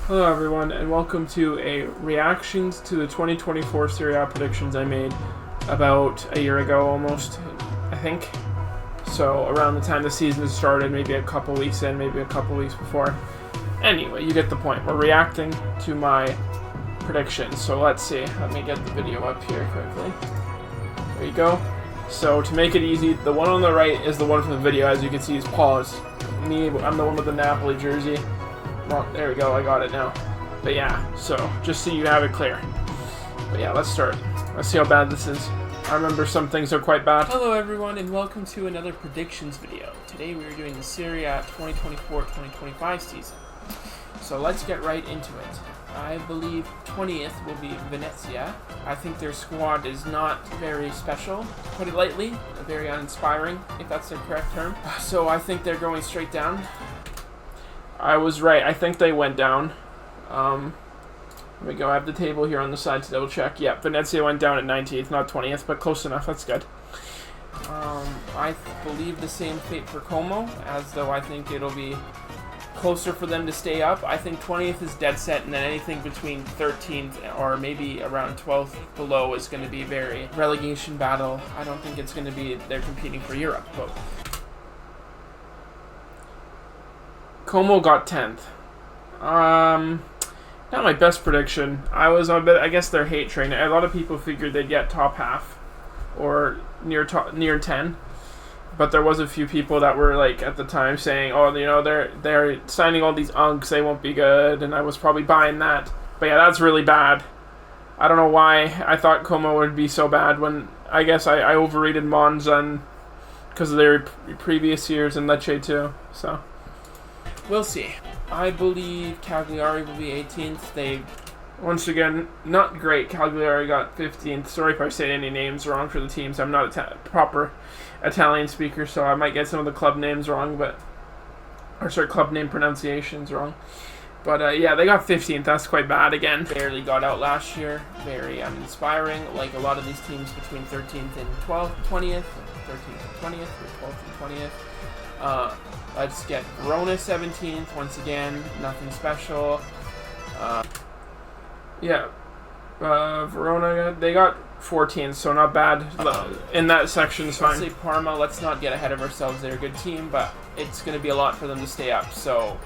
Hello everyone, and welcome to a reactions to the 2024 Serie A predictions I made about a year ago almost, I think. So around the time the season started, maybe a couple weeks in, maybe a couple weeks before. Anyway, you get the point. We're reacting to my predictions. So let's see. Let me get the video up here quickly. There you go. So to make it easy, the one on the right is the one from the video. As you can see, is paused. I'm the one with the Napoli jersey. Well, there we go, I got it now. But yeah, so just so you have it clear. But yeah, let's start. Let's see how bad this is. I remember some things are quite bad. Hello everyone, and welcome to another predictions video. Today we are doing the Serie A 2024-2025 season. So let's get right into it. I believe 20th will be Venezia. I think their squad is not very special, to put it lightly. Very uninspiring, if that's the correct term. So I think they're going straight down. I was right. I think they went down. There we go. I have the table here on the side to double check. Yeah, Venezia went down at 19th, not 20th, but close enough. That's good. I believe the same fate for Como, as though I think it'll be closer for them to stay up. I think 20th is dead set, and then anything between 13th or maybe around 12th below is going to be very relegation battle. I don't think it's going to be they're competing for Europe, but Como got 10th. Not my best prediction. I guess they're hate train. A lot of people figured they'd get top half or near 10. But there was a few people that were like at the time saying, "Oh, you know, they're signing all these unks, they won't be good," and I was probably buying that. But yeah, that's really bad. I don't know why I thought Como would be so bad when I guess I overrated Monza because of their previous years and Lecce too. So we'll see. I believe Cagliari will be 18th. They, once again, not great. Cagliari got 15th. Sorry if I say any names wrong for the teams. I'm not a proper Italian speaker, so I might get some of the club names wrong, club name pronunciations wrong. But yeah, they got 15th. That's quite bad again. Barely got out last year. Very uninspiring. Like a lot of these teams between 13th and 20th, 13th and 20th, or 12th and 20th. Let's get Verona 17th. Once again, nothing special. Verona, they got 14th, so not bad. In that section is fine. Let's say Parma. Let's not get ahead of ourselves. They're a good team, but it's going to be a lot for them to stay up, so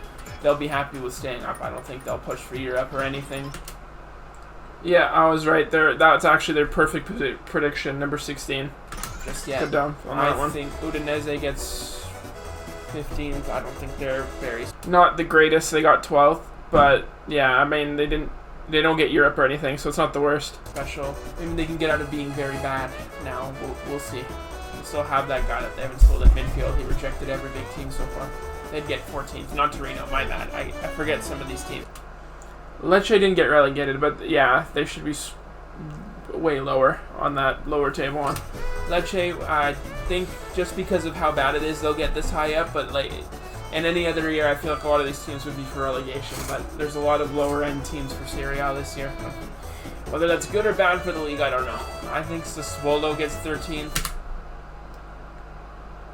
they'll be happy with staying up. I don't think they'll push for Europe or anything. Yeah, I was right. That's actually their perfect prediction, number 16. Just yet. Good down on that one. I think Udinese gets 15th. I don't think they're very... Not the greatest. They got 12th, but yeah, I mean, they don't get Europe or anything, so it's not the worst. Special. Maybe they can get out of being very bad now. We'll see. They still have that guy that they haven't sold at midfield. He rejected every big team so far. They'd get 14th. Not Torino, my bad. I forget some of these teams. Lecce didn't get relegated, but yeah, they should be way lower on that lower table one. Lecce, I think just because of how bad it is, they'll get this high up, but like in any other year, I feel like a lot of these teams would be for relegation, but there's a lot of lower-end teams for Serie A this year. Whether that's good or bad for the league, I don't know. I think Sassuolo gets 13th.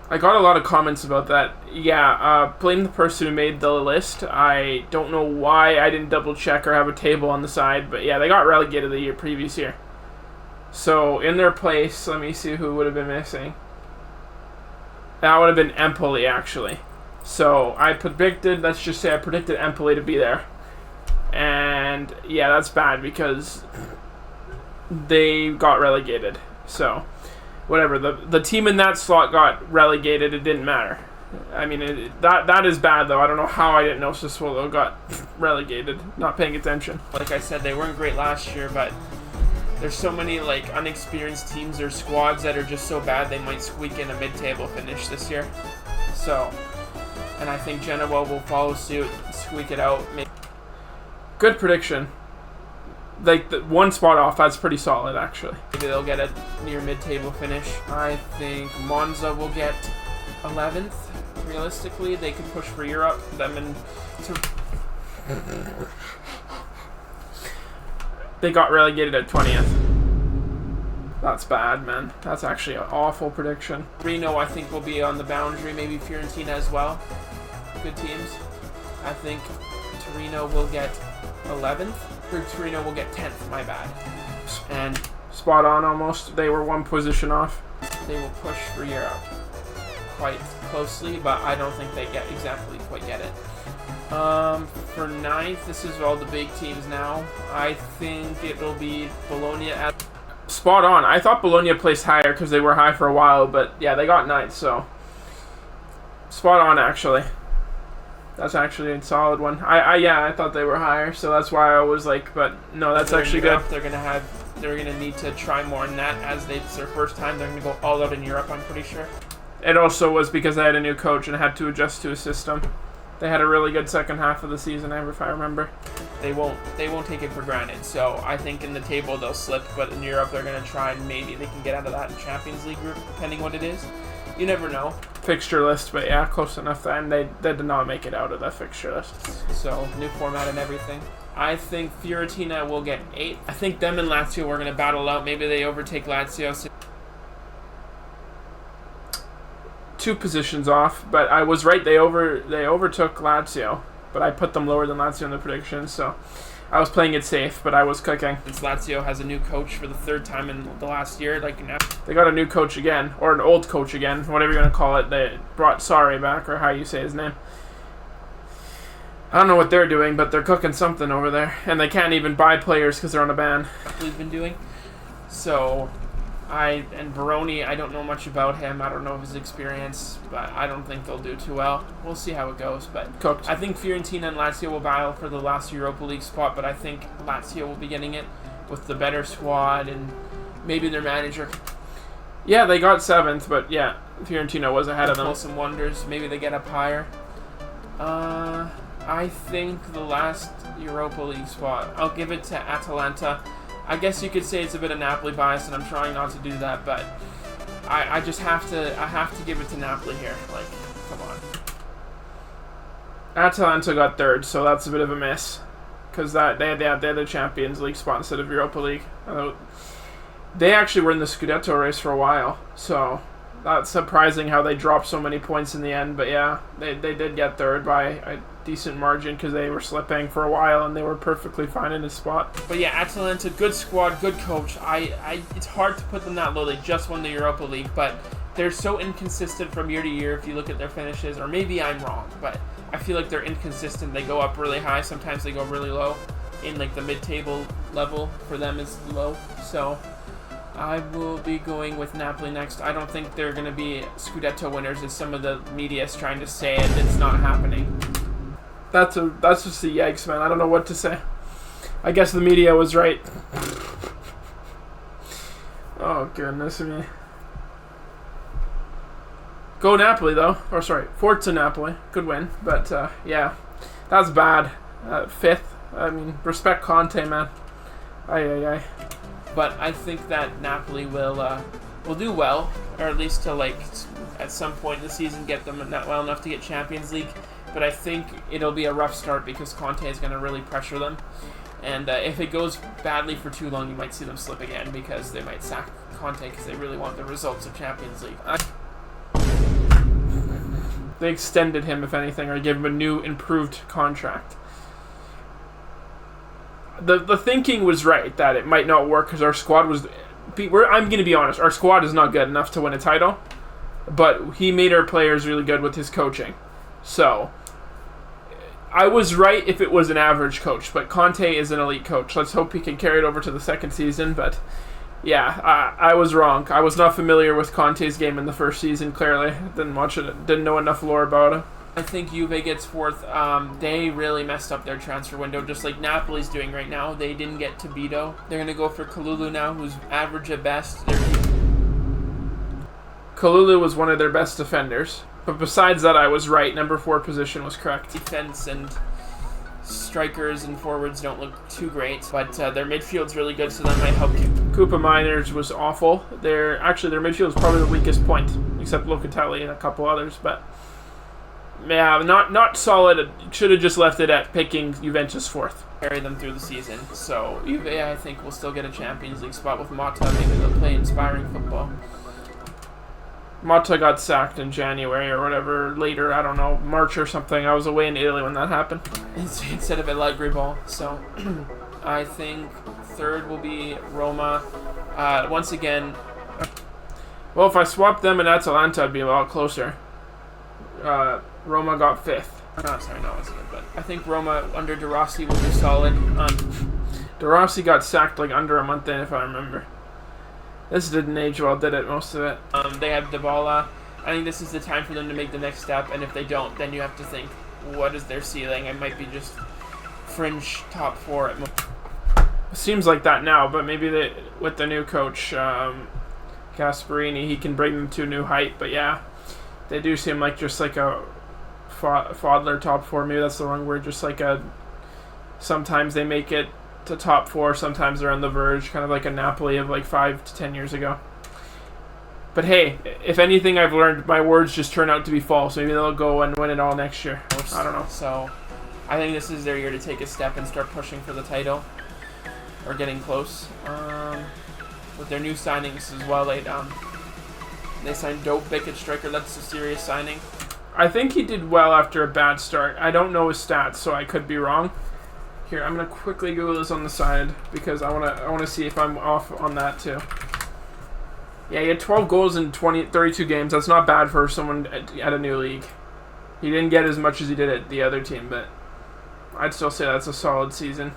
I got a lot of comments about that. Yeah, blame the person who made the list. I don't know why I didn't double-check or have a table on the side, but yeah, they got relegated the previous year. So, in their place, let me see who would have been missing. That would have been Empoli, actually. So, let's just say I predicted Empoli to be there. And, yeah, that's bad because they got relegated. So, whatever. The team in that slot got relegated. It didn't matter. I mean, that is bad, though. I don't know how I didn't know Sassuolo got relegated. Not paying attention. Like I said, they weren't great last year, but there's so many like unexperienced teams or squads that are just so bad they might squeak in a mid-table finish this year. So, and I think Genoa will follow suit, squeak it out. Good prediction. Like the one spot off, that's pretty solid actually. Maybe they'll get a near mid-table finish. I think Monza will get 11th. Realistically, they could push for Europe. They got relegated at 20th. That's bad, man. That's actually an awful prediction. Reno, I think, will be on the boundary. Maybe Fiorentina as well. Good teams. I think Torino will get 11th. Or Torino will get 10th, my bad. And Spot on almost. They were one position off. they will push for Europe quite closely, but I don't think they quite get it. For 9th, this is all the big teams now. I think it'll be Bologna at... Spot on. I thought Bologna placed higher because they were high for a while, but yeah, they got 9th, so... Spot on, actually. That's actually a solid one. I thought they were higher, so that's why I was like, but no, that's actually good. They're gonna need to try more than that, as it's their first time. They're gonna go all out in Europe, I'm pretty sure. It also was because they had a new coach and had to adjust to a system. They had a really good second half of the season, if I remember. They won't take it for granted. So I think in the table they'll slip, but in Europe they're gonna try, and maybe they can get out of that in Champions League group, depending what it is. You never know. Fixture list, but yeah, close enough then. They did not make it out of that fixture list. So, new format and everything. I think Fiorentina will get 8th. I think them and Lazio are going to battle out. Maybe they overtake Lazio. 2 positions off, but I was right. They overtook Lazio, but I put them lower than Lazio in the predictions, so I was playing it safe, but I was cooking. Since Lazio has a new coach for the 3rd time in the last year, they got a new coach again, or an old coach again, whatever you're going to call it. They brought Sarri back, or how you say his name. I don't know what they're doing, but they're cooking something over there, and they can't even buy players because they're on a ban. We've been doing. So, Baroni, I don't know much about him. I don't know of his experience, but I don't think they'll do too well. We'll see how it goes, but cooked. I think Fiorentina and Lazio will battle for the last Europa League spot, but I think Lazio will be getting it with the better squad and maybe their manager. Yeah, they got 7th, but yeah, Fiorentina was ahead of them. Pull some wonders. Maybe they get up higher. I think the last Europa League spot, I'll give it to Atalanta. I guess you could say it's a bit of Napoli bias, and I'm trying not to do that, but I just have to give it to Napoli here. Like, come on. Atalanta got 3rd, so that's a bit of a miss, because they had the Champions League spot instead of Europa League. They actually were in the Scudetto race for a while, so that's surprising how they dropped so many points in the end. But yeah, they did get 3rd by a decent margin because they were slipping for a while and they were perfectly fine in his spot. But yeah, Atalanta, good squad, good coach. It's hard to put them that low. They just won the Europa League, but they're so inconsistent from year to year if you look at their finishes, or maybe I'm wrong, but I feel like they're inconsistent. They go up really high, sometimes they go really low. In like the mid-table level for them is low, so I will be going with Napoli next. I don't think they're going to be Scudetto winners, as some of the media is trying to say it. It's not happening. That's just a yikes, man. I don't know what to say. I guess the media was right. Oh, goodness me. Go Napoli, though. Or, sorry, Forza Napoli. Good win. But, yeah, that's bad. 5th. I mean, respect Conte, man. Aye. But I think that Napoli will do well, or at least to, like, at some point in the season get them not well enough to get Champions League. But I think it'll be a rough start because Conte is going to really pressure them. And if it goes badly for too long, you might see them slip again because they might sack Conte because they really want the results of Champions League. They extended him, if anything, or gave him a new, improved contract. The thinking was right that it might not work because our squad was... I'm going to be honest, our squad is not good enough to win a title. But he made our players really good with his coaching. So... I was right if it was an average coach, but Conte is an elite coach. Let's hope he can carry it over to the second season, but yeah, I was wrong. I was not familiar with Conte's game in the first season, clearly. Didn't watch it, didn't know enough lore about him. I think Juve gets 4th. They really messed up their transfer window, just like Napoli's doing right now. They didn't get Tobito. They're going to go for Kalulu now, who's average at best. Kalulu was one of their best defenders. But besides that, I was right. Number 4 position was correct. Defense and strikers and forwards don't look too great, but their midfield's really good, so that might help you. Coupa Miners was awful. Their midfield is probably the weakest point, except Locatelli and a couple others. But yeah, not solid. Should have just left it at picking Juventus 4th. Carry them through the season. So Juve, I think, will still get a Champions League spot with Mata. Maybe they'll play inspiring football. Motta got sacked in January or whatever, later, I don't know, March or something. I was away in Italy when that happened. Instead of Allegri ball. So, I think third will be Roma. Once again, well, if I swapped them and Atalanta, I'd be a lot closer. Roma got fifth. No, sorry, no, it's good, but I think Roma under De Rossi will be solid. De Rossi got sacked like under a month in, if I remember. This didn't age well, did it? Most of it. They have Dybala. I think this is the time for them to make the next step, and if they don't, then you have to think, what is their ceiling? It might be just fringe top 4 at most. It seems like that now, but maybe with the new coach, Gasparini, he can bring them to a new height. But yeah, they do seem like just like a Fodler top 4. Maybe that's the wrong word. Just like a, sometimes they make it to top 4, sometimes they're on the verge, kind of like a Napoli of like 5 to 10 years ago. But hey, if anything I've learned, my words just turn out to be false. Maybe they'll go and win it all next year. I don't know. So I think this is their year to take a step and start pushing for the title, or getting close. With their new signings as well, they signed Dope Bickett striker. That's a serious signing. I think he did well after a bad start. I don't know his stats, so I could be wrong. Here, I'm gonna quickly Google this on the side because I wanna see if I'm off on that too. Yeah, he had 12 goals in 32 games. That's not bad for someone at a new league. He didn't get as much as he did at the other team, but I'd still say that's a solid season.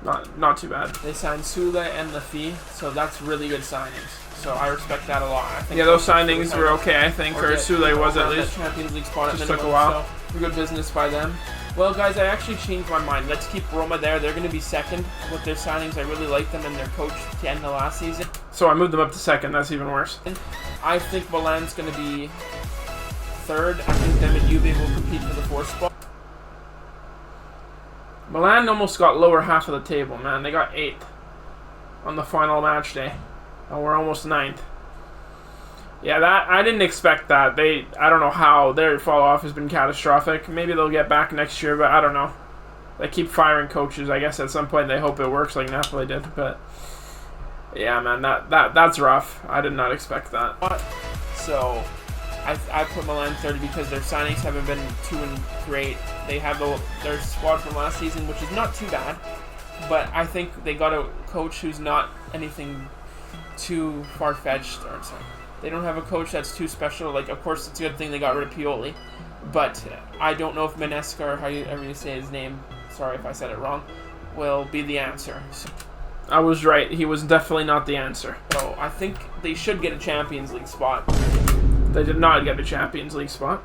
Not too bad. They signed Sule and Lafi, so that's really good signings. So I respect that a lot. I think those signings were okay, I think, or Sule was at least. Champions League spot just took a while. So good business by them. Well, guys, I actually changed my mind. Let's keep Roma there. They're going to be second with their signings. I really like them and their coach to end the last season. So I moved them up to second. That's even worse. I think Milan's going to be third. I think them and Juve will compete for the 4th spot. Milan almost got lower half of the table, man. They got 8th on the final match day. And we're almost 9th. Yeah, that I didn't expect that. I don't know how their fall off has been catastrophic. Maybe they'll get back next year, but I don't know. They keep firing coaches. I guess at some point they hope it works like Napoli did. But yeah, man, that's rough. I did not expect that. So I put Milan third because their signings haven't been too great. They have their squad from last season, which is not too bad. But I think they got a coach who's not anything too far-fetched. They don't have a coach that's too special. Like, of course, it's a good thing they got rid of Pioli. But I don't know if Manesca, or however you say his name, sorry if I said it wrong, will be the answer. So, I was right. He was definitely not the answer. So I think they should get a Champions League spot. They did not get a Champions League spot.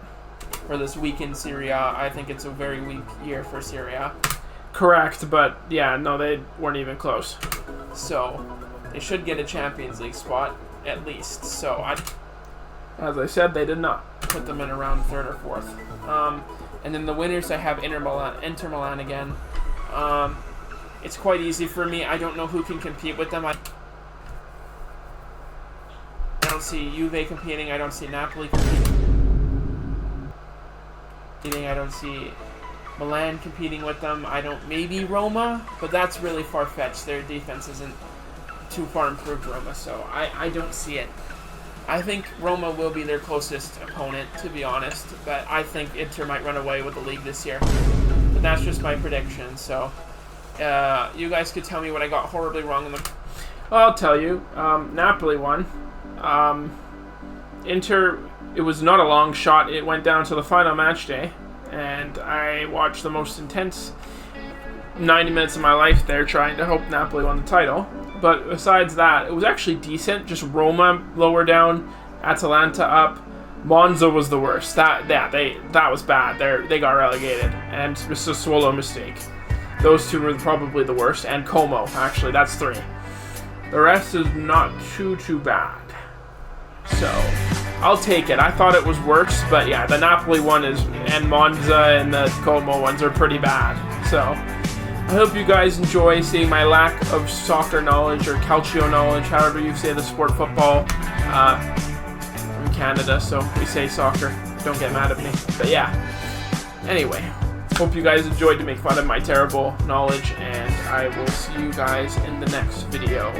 For this weekend Serie A, I think it's a very weak year for Serie A. Correct, but yeah, no, they weren't even close. So they should get a Champions League spot. At least, so as I said, they did not put them in around 3rd or 4th. And then the winners, I have Inter Milan again. It's quite easy for me. I don't know who can compete with them. I don't see Juve competing. I don't see Napoli competing. I don't see Milan competing with them. Maybe Roma, but that's really far-fetched. Their defense isn't too far improved, Roma, so I don't see it. I think Roma will be their closest opponent, to be honest, but I think Inter might run away with the league this year. But that's just my prediction, so you guys could tell me what I got horribly wrong. Well, I'll tell you. Napoli won. Inter, it was not a long shot. It went down to the final match day, and I watched the most intense 90 minutes of my life there trying to hope Napoli won the title. But besides that, it was actually decent. Just Roma lower down, Atalanta up. Monza was the worst. That was bad. They got relegated, and it's a Sassuolo mistake. Those two were probably the worst, and Como, actually, that's 3. The rest is not too bad. So I'll take it. I thought it was worse, but yeah, the Napoli one and Monza and the Como ones are pretty bad. So I hope you guys enjoy seeing my lack of soccer knowledge or calcio knowledge, however you say the sport football. From Canada, so we say soccer. Don't get mad at me. But yeah. Anyway, hope you guys enjoyed to make fun of my terrible knowledge, and I will see you guys in the next video.